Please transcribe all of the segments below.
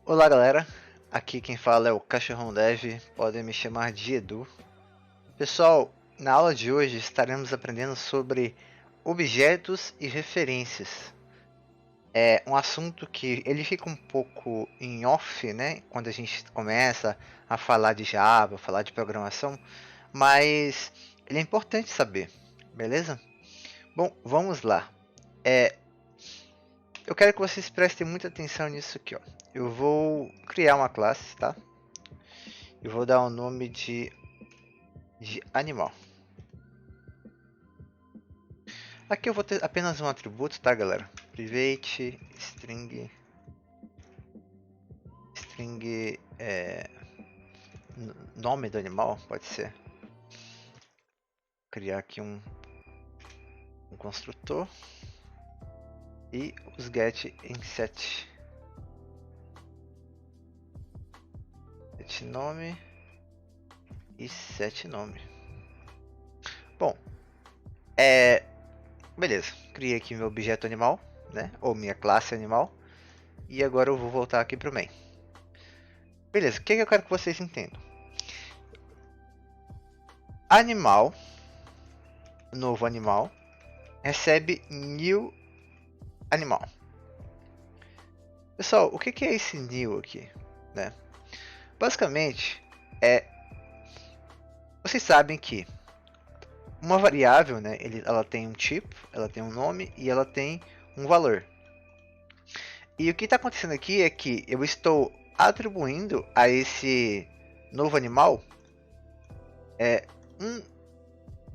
Olá galera, aqui quem fala é o Cachorrão Dev, podem me chamar de Edu. Pessoal, na aula de hoje estaremos aprendendo sobre objetos e referências. É um assunto que ele fica um pouco em off, né, quando a gente começa a falar de Java, falar de programação, mas ele é importante saber, beleza? Bom, vamos lá. Eu quero que vocês prestem muita atenção nisso aqui, ó. Eu vou criar uma classe, tá? Eu vou dar o nome de animal. Aqui eu vou ter apenas um atributo, tá, galera? Private string nome do animal, pode ser. Criar aqui um construtor e os get em set nome e set nome. Bom, beleza. Criei aqui meu objeto animal, né? Ou minha classe animal. E agora eu vou voltar aqui para o main. Beleza, o que eu quero que vocês entendam? Animal, novo animal, recebe new animal. Pessoal, o que é esse new aqui, né? Basicamente, vocês sabem que uma variável, né, ela tem um tipo, ela tem um nome e ela tem um valor. E o que está acontecendo aqui é que eu estou atribuindo a esse novo animal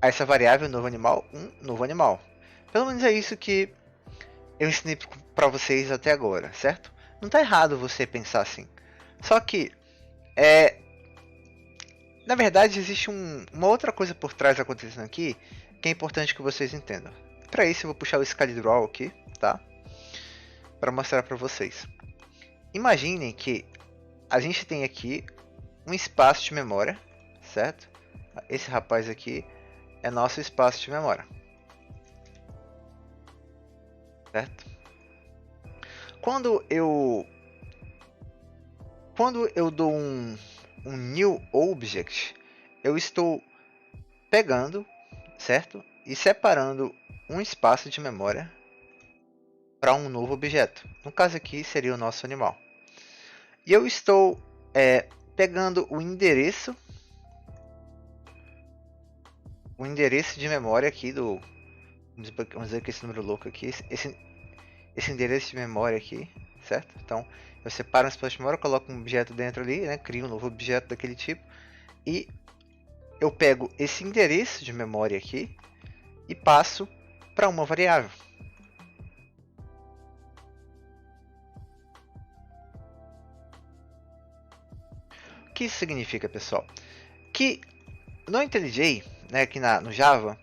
a essa variável novo animal, um novo animal. Pelo menos é isso que eu ensinei para vocês até agora, certo? Não está errado você pensar assim. Só que na verdade, existe uma outra coisa por trás acontecendo aqui que é importante que vocês entendam. Para isso, eu vou puxar o ScaleDraw aqui, tá? Para mostrar para vocês. Imaginem que a gente tem aqui um espaço de memória, certo? Esse rapaz aqui é nosso espaço de memória, certo? Quando eu dou um new object, eu estou pegando, certo? E separando um espaço de memória para um novo objeto. No caso aqui seria o nosso animal. E eu estou pegando o endereço de memória aqui do, vamos dizer que esse número louco aqui, esse endereço de memória aqui, certo? Então eu separo um espaço de memória, coloco um objeto dentro ali, né? Crio um novo objeto daquele tipo e eu pego esse endereço de memória aqui e passo para uma variável. O que isso significa, pessoal? Que no IntelliJ, né, aqui no Java,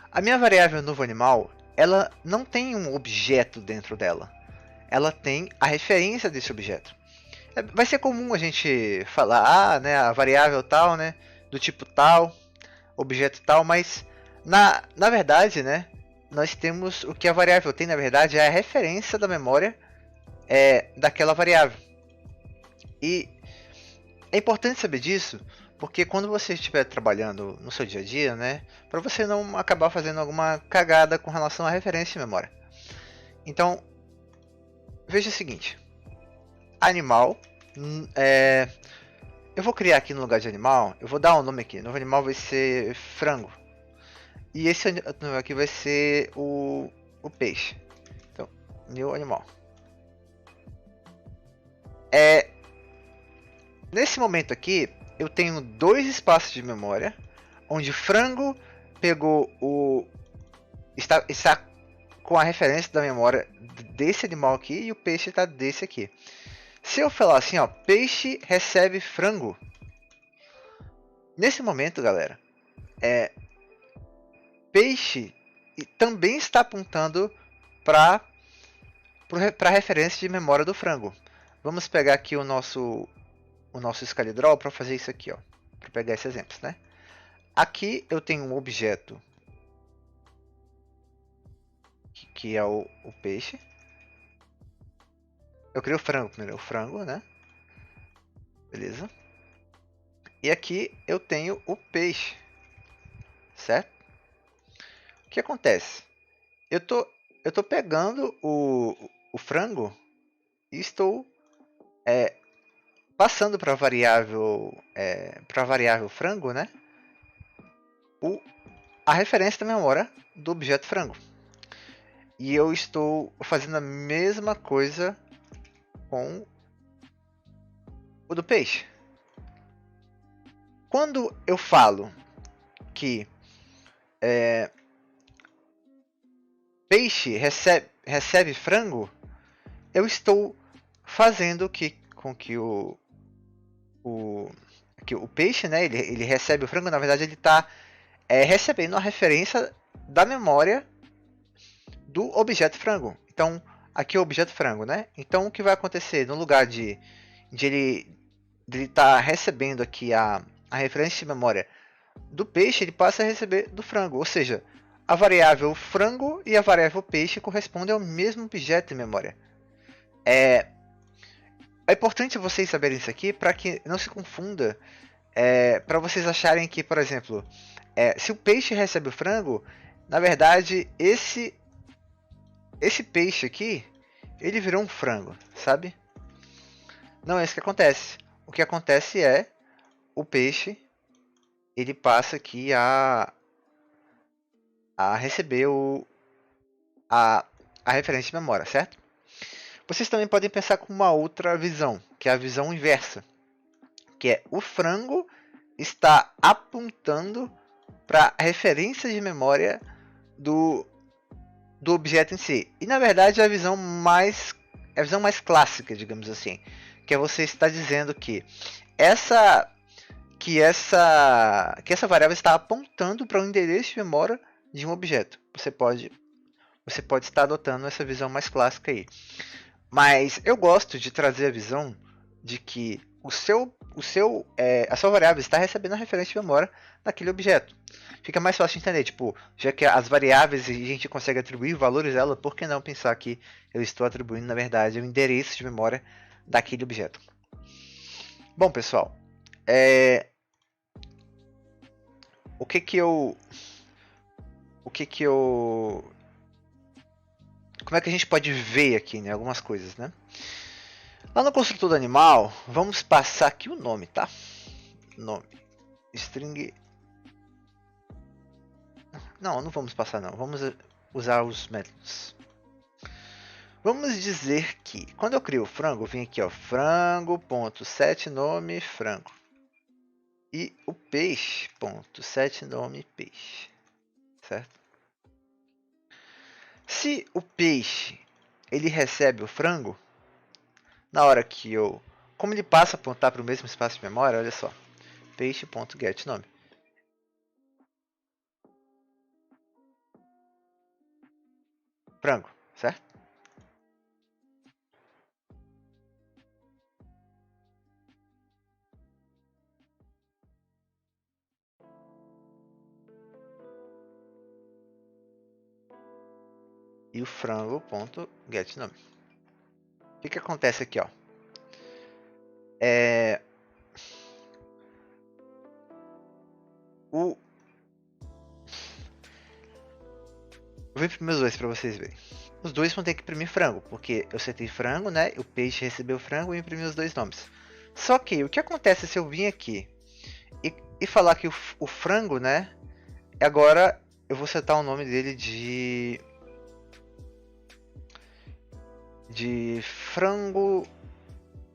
a minha variável novo animal, ela não tem um objeto dentro dela. Ela tem a referência desse objeto. Vai ser comum a gente falar, né, a variável tal, né, do tipo tal, objeto tal, mas na verdade, né, nós temos o que a variável tem, na verdade, é a referência da memória daquela variável. E é importante saber disso, porque quando você estiver trabalhando no seu dia a dia, né, para você não acabar fazendo alguma cagada com relação à referência de memória. Então, veja o seguinte: animal, eu vou criar aqui no lugar de animal, eu vou dar um nome aqui. O novo animal vai ser frango. E esse animal aqui vai ser o peixe. Então, new animal. Nesse momento aqui, eu tenho dois espaços de memória, onde frango pegou está com a referência da memória desse animal aqui e o peixe está desse aqui. Se eu falar assim, ó, peixe recebe frango, nesse momento, galera, peixe também está apontando para a referência de memória do frango. Vamos pegar aqui o nosso ScaleDraw para fazer isso aqui, ó, para pegar esses exemplos, né? Aqui eu tenho um objeto que é o peixe. Eu crio o frango primeiro, o frango, né? beleza? E aqui eu tenho o peixe, certo? O que acontece? Eu tô pegando o frango e estou passando para a variável frango, né? A referência da memória do objeto frango. E eu estou fazendo a mesma coisa com o do peixe. Quando eu falo que peixe recebe frango, eu estou fazendo com que o peixe, né, ele recebe o frango, na verdade ele está recebendo a referência da memória do objeto frango. Então, aqui é o objeto frango, né? Então, o que vai acontecer no lugar de ele estar recebendo aqui a referência de memória do peixe, ele passa a receber do frango. Ou seja, a variável frango e a variável peixe correspondem ao mesmo objeto de memória. É importante vocês saberem isso aqui para que não se confunda, para vocês acharem que, por exemplo, se o peixe recebe o frango, na verdade esse peixe aqui, ele virou um frango, sabe? Não é isso que acontece. O que acontece é o peixe, ele passa aqui a receber a referência de memória, certo? Vocês também podem pensar com uma outra visão, que é a visão inversa, que é o frango está apontando para a referência de memória do objeto em si. E na verdade é a visão mais clássica, digamos assim, que é você estar dizendo que essa variável está apontando para um endereço de memória de um objeto. Você pode estar adotando essa visão mais clássica aí. Mas eu gosto de trazer a visão de que a sua variável está recebendo a referência de memória daquele objeto. Fica mais fácil de entender, tipo, já que as variáveis a gente consegue atribuir valores a ela, por que não pensar que eu estou atribuindo, na verdade, o endereço de memória daquele objeto? Bom, pessoal, como é que a gente pode ver aqui, né, algumas coisas, né? Lá no construtor do animal, vamos passar aqui o nome, tá? Nome. String. Não vamos passar não. Vamos usar os métodos. Vamos dizer que quando eu crio o frango, eu vim aqui, ó, frango.setNome frango. E o peixe.setNome peixe. Certo? Se o peixe ele recebe o frango, na hora que como ele passa a apontar para o mesmo espaço de memória, olha só, peixe.getNome. Frango, certo? E o frango.getNome. O que acontece aqui, ó? Vou imprimir os dois para vocês verem. Os dois vão ter que imprimir frango, porque eu setei frango, né? O peixe recebeu frango e imprimi os dois nomes. Só que o que acontece se eu vir aqui e falar que o frango, né? Agora eu vou setar o nome dele de frango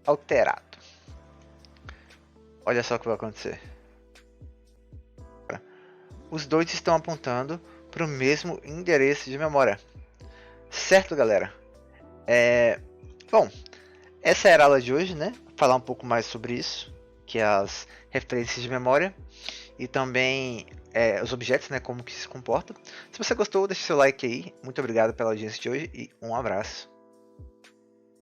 alterado. Olha só o que vai acontecer. Os dois estão apontando para o mesmo endereço de memória. Certo, galera? Bom, essa era a aula de hoje, né? Falar um pouco mais sobre isso, que é as referências de memória e também os objetos, né? Como que se comportam. Se você gostou, deixe seu like aí. Muito obrigado pela audiência de hoje e um abraço.